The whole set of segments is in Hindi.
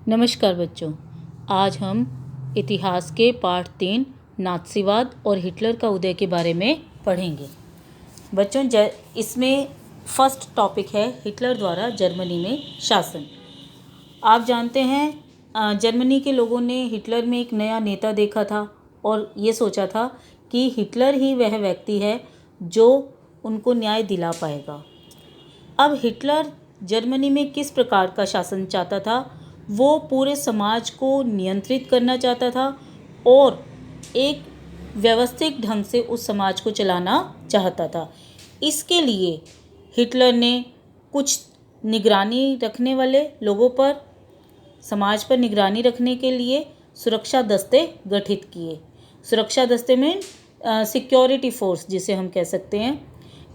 नमस्कार बच्चों, आज हम इतिहास के पाठ 3 नाज़ीवाद और हिटलर का उदय के बारे में पढ़ेंगे। बच्चों, इसमें फर्स्ट टॉपिक है हिटलर द्वारा जर्मनी में शासन। आप जानते हैं जर्मनी के लोगों ने हिटलर में एक नया नेता देखा था और ये सोचा था कि हिटलर ही वह व्यक्ति है जो उनको न्याय दिला पाएगा। अब हिटलर जर्मनी में किस प्रकार का शासन चाहता था? वो पूरे समाज को नियंत्रित करना चाहता था और एक व्यवस्थित ढंग से उस समाज को चलाना चाहता था। इसके लिए हिटलर ने कुछ निगरानी रखने वाले लोगों पर, समाज पर निगरानी रखने के लिए सुरक्षा दस्ते गठित किए। सुरक्षा दस्ते में सिक्योरिटी फोर्स जिसे हम कह सकते हैं।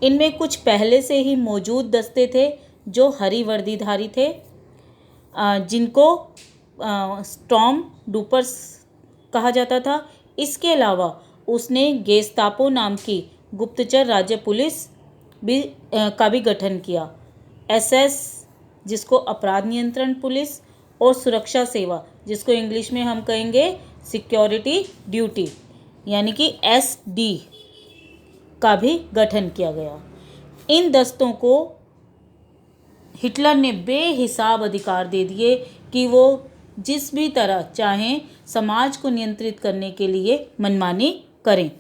इनमें कुछ पहले से ही मौजूद दस्ते थे जो हरी वर्दीधारी थे, जिनको स्टॉर्म डूपर्स कहा जाता था। इसके अलावा उसने गेस्तापो नाम की गुप्तचर राज्य पुलिस का भी गठन किया। एसएस जिसको अपराध नियंत्रण पुलिस, और सुरक्षा सेवा जिसको इंग्लिश में हम कहेंगे सिक्योरिटी ड्यूटी यानी कि एसडी का भी गठन किया गया। इन दस्तों को हिटलर ने बेहिसाब अधिकार दे दिए कि वो जिस भी तरह चाहें समाज को नियंत्रित करने के लिए मनमानी करें।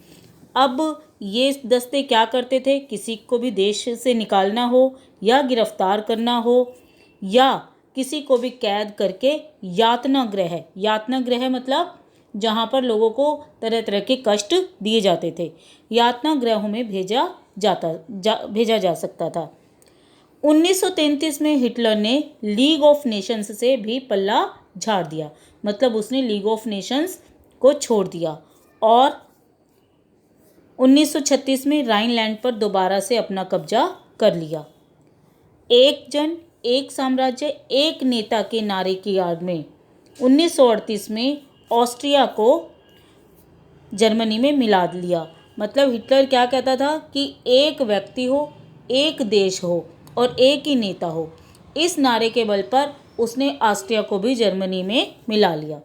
अब ये दस्ते क्या करते थे? किसी को भी देश से निकालना हो या गिरफ्तार करना हो या किसी को भी कैद करके यातना गृह मतलब जहाँ पर लोगों को तरह तरह के कष्ट दिए जाते थे, यातना गृहों में भेजा जा सकता था। 1933 में हिटलर ने लीग ऑफ नेशंस से भी पल्ला झाड़ दिया, मतलब उसने लीग ऑफ नेशंस को छोड़ दिया और 1936 में राइनलैंड पर दोबारा से अपना कब्जा कर लिया। एक जन एक साम्राज्य एक नेता के नारे की याद में 1938 में ऑस्ट्रिया को जर्मनी में मिला लिया। मतलब हिटलर क्या कहता था कि एक व्यक्ति हो, एक देश हो और एक ही नेता हो। इस नारे के बल पर उसने ऑस्ट्रिया को भी जर्मनी में मिला लिया।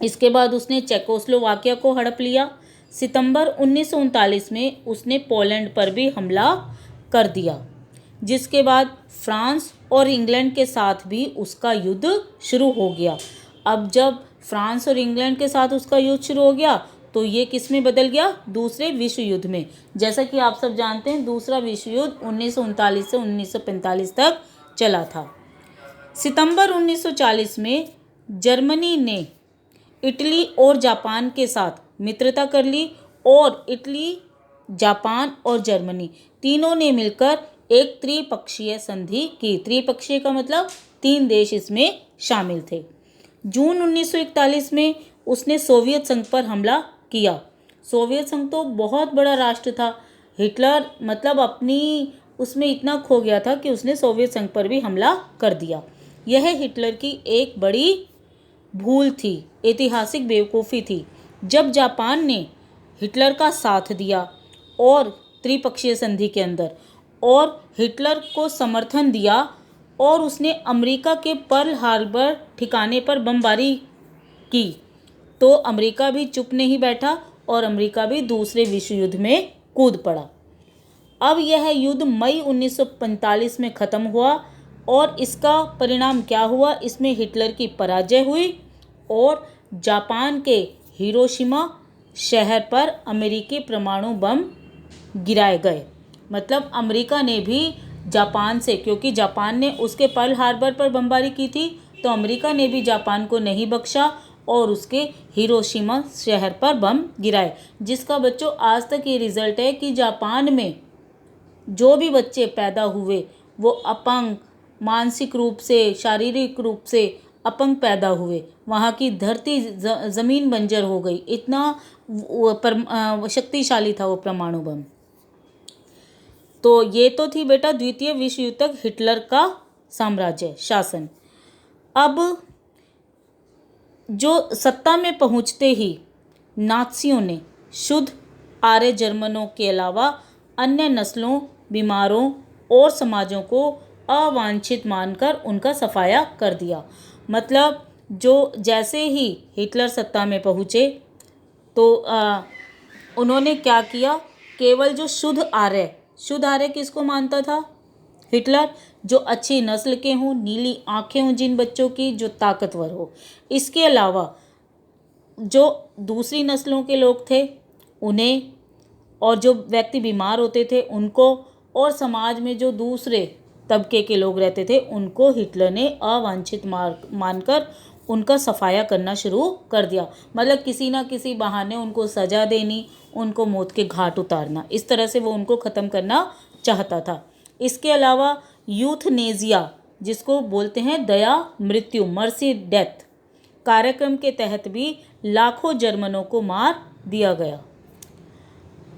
इसके बाद उसने चेकोस्लोवाकिया को हड़प लिया। सितंबर 1939 में उसने पोलैंड पर भी हमला कर दिया, जिसके बाद फ्रांस और इंग्लैंड के साथ भी उसका युद्ध शुरू हो गया। अब जब फ्रांस और इंग्लैंड के साथ उसका युद्ध शुरू हो गया तो ये किस में बदल गया? दूसरे विश्व युद्ध में। जैसा कि आप सब जानते हैं दूसरा विश्व युद्ध 1939 से 1945 तक चला था। सितंबर 1940 में जर्मनी ने इटली और जापान के साथ मित्रता कर ली और इटली, जापान और जर्मनी तीनों ने मिलकर एक त्रिपक्षीय संधि की। त्रिपक्षीय का मतलब 3 देश इसमें शामिल थे। जून 1941 में उसने सोवियत संघ पर हमला किया। सोवियत संघ तो बहुत बड़ा राष्ट्र था। हिटलर मतलब अपनी उसमें इतना खो गया था कि उसने सोवियत संघ पर भी हमला कर दिया। यह हिटलर की एक बड़ी भूल थी, ऐतिहासिक बेवकूफ़ी थी। जब जापान ने हिटलर का साथ दिया और त्रिपक्षीय संधि के अंदर और हिटलर को समर्थन दिया और उसने अमेरिका के पर्ल हार्बर ठिकाने पर बमबारी की, तो अमेरिका भी चुप नहीं बैठा और अमेरिका भी दूसरे विश्व युद्ध में कूद पड़ा। अब यह युद्ध मई 1945 में ख़त्म हुआ और इसका परिणाम क्या हुआ? इसमें हिटलर की पराजय हुई और जापान के हिरोशिमा शहर पर अमेरिकी परमाणु बम गिराए गए। मतलब अमेरिका ने भी जापान से, क्योंकि जापान ने उसके पर्ल हार्बर पर बमबारी की थी, तो अमेरिका ने भी जापान को नहीं बख्शा और उसके हिरोशिमा शहर पर बम गिराए, जिसका बच्चों आज तक ये रिज़ल्ट है कि जापान में जो भी बच्चे पैदा हुए वो अपंग, मानसिक रूप से, शारीरिक रूप से अपंग पैदा हुए। वहाँ की धरती ज़मीन बंजर हो गई, इतना शक्तिशाली था वो परमाणु बम। तो ये तो थी बेटा द्वितीय विश्व युद्ध तक हिटलर का साम्राज्य शासन। अब जो सत्ता में पहुंचते ही नाज़ियों ने शुद्ध आर्य जर्मनों के अलावा अन्य नस्लों, बीमारों और समाजों को अवांछित मानकर उनका सफाया कर दिया। मतलब जो जैसे ही हिटलर सत्ता में पहुँचे तो उन्होंने क्या किया, केवल जो शुद्ध आर्य किसको मानता था, हिटलर, जो अच्छी नस्ल के हों, नीली आंखें हों जिन बच्चों की, जो ताकतवर हो। इसके अलावा जो दूसरी नस्लों के लोग थे उन्हें, और जो व्यक्ति बीमार होते थे उनको, और समाज में जो दूसरे तबके के लोग रहते थे उनको हिटलर ने अवांछित मानकर उनका सफाया करना शुरू कर दिया। मतलब किसी ना किसी बहाने उनको सज़ा देनी, उनको मौत के घाट उतारना, इस तरह से वो उनको ख़त्म करना चाहता था। इसके अलावा यूथनेजिया, जिसको बोलते हैं दया मृत्यु, मर्सी डेथ, कार्यक्रम के तहत भी लाखों जर्मनों को मार दिया गया।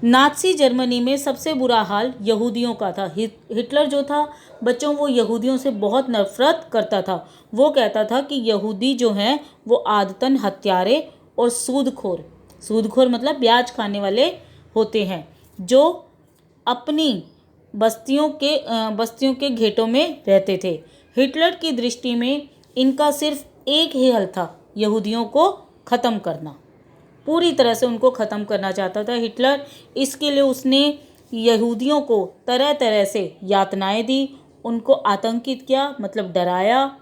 नाज़ी जर्मनी में सबसे बुरा हाल यहूदियों का था। हिटलर जो था बच्चों, वो यहूदियों से बहुत नफरत करता था। वो कहता था कि यहूदी जो हैं वो आदतन हत्यारे और सूदखोर मतलब ब्याज खाने वाले होते हैं, जो अपनी बस्तियों के घेटों में रहते थे। हिटलर की दृष्टि में इनका सिर्फ एक ही हल था, यहूदियों को ख़त्म करना। पूरी तरह से उनको ख़त्म करना चाहता था हिटलर। इसके लिए उसने यहूदियों को तरह तरह से यातनाएं दी, उनको आतंकित किया, मतलब डराया,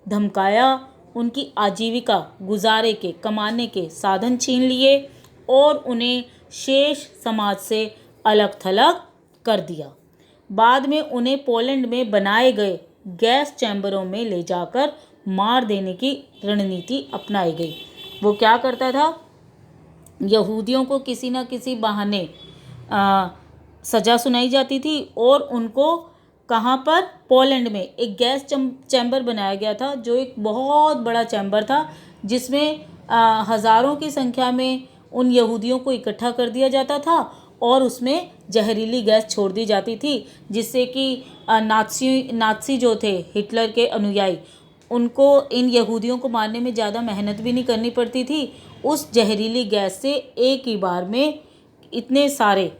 धमकाया, उनकी आजीविका, गुजारे के, कमाने के साधन छीन लिए और उन्हें शेष समाज से अलग थलग कर दिया। बाद में उन्हें पोलैंड में बनाए गए गैस चैम्बरों में ले जाकर मार देने की रणनीति अपनाई गई। वो क्या करता था, यहूदियों को किसी न किसी बहाने सज़ा सुनाई जाती थी और उनको कहाँ पर, पोलैंड में एक गैस चैम्बर बनाया गया था, जो एक बहुत बड़ा चैम्बर था, जिसमें हज़ारों की संख्या में उन यहूदियों को इकट्ठा कर दिया जाता था और उसमें जहरीली गैस छोड़ दी जाती थी, जिससे कि नाज़ी जो थे, हिटलर के अनुयायी, उनको इन यहूदियों को मारने में ज़्यादा मेहनत भी नहीं करनी पड़ती थी। उस जहरीली गैस से एक ही बार में इतने सारे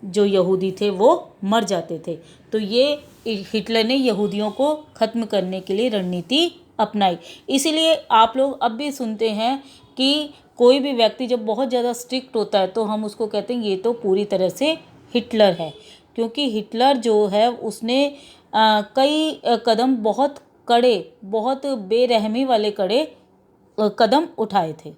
जो यहूदी थे वो मर जाते थे। तो ये हिटलर ने यहूदियों को ख़त्म करने के लिए रणनीति अपनाई। इसीलिए आप लोग अब भी सुनते हैं कि कोई भी व्यक्ति जब बहुत ज़्यादा स्ट्रिक्ट होता है तो हम उसको कहते हैं ये तो पूरी तरह से हिटलर है, क्योंकि हिटलर जो है उसने कई कदम बहुत कड़े, बहुत बेरहमी वाले कदम उठाए थे।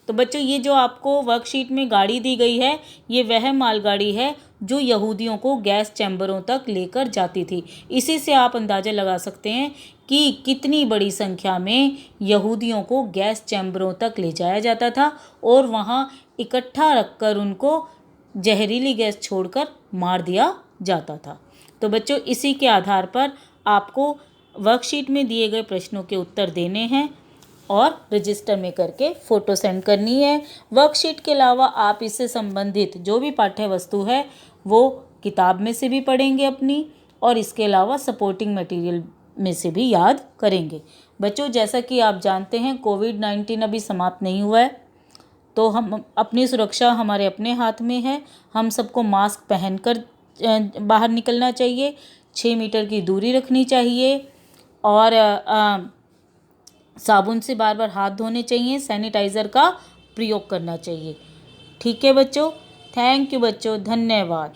तो बच्चों, ये जो आपको वर्कशीट में गाड़ी दी गई है, ये वह मालगाड़ी है जो यहूदियों को गैस चैम्बरों तक लेकर जाती थी। इसी से आप अंदाज़ा लगा सकते हैं कि कितनी बड़ी संख्या में यहूदियों को गैस चैम्बरों तक ले जाया जाता था और वहाँ इकट्ठा रखकर उनको जहरीली गैस छोड़कर मार दिया जाता था। तो बच्चों, इसी के आधार पर आपको वर्कशीट में दिए गए प्रश्नों के उत्तर देने हैं और रजिस्टर में करके फ़ोटो सेंड करनी है। वर्कशीट के अलावा आप इससे संबंधित जो भी पाठ्य वस्तु है वो किताब में से भी पढ़ेंगे अपनी, और इसके अलावा सपोर्टिंग मटेरियल में से भी याद करेंगे। बच्चों, जैसा कि आप जानते हैं कोविड-19 अभी समाप्त नहीं हुआ है, तो हम अपनी सुरक्षा हमारे अपने हाथ में है। हम सबको मास्क पहनकर बाहर निकलना चाहिए, 6 मीटर की दूरी रखनी चाहिए और साबुन से बार बार हाथ धोने चाहिए, सैनिटाइज़र का प्रयोग करना चाहिए। ठीक है बच्चों, थैंक यू बच्चों, धन्यवाद।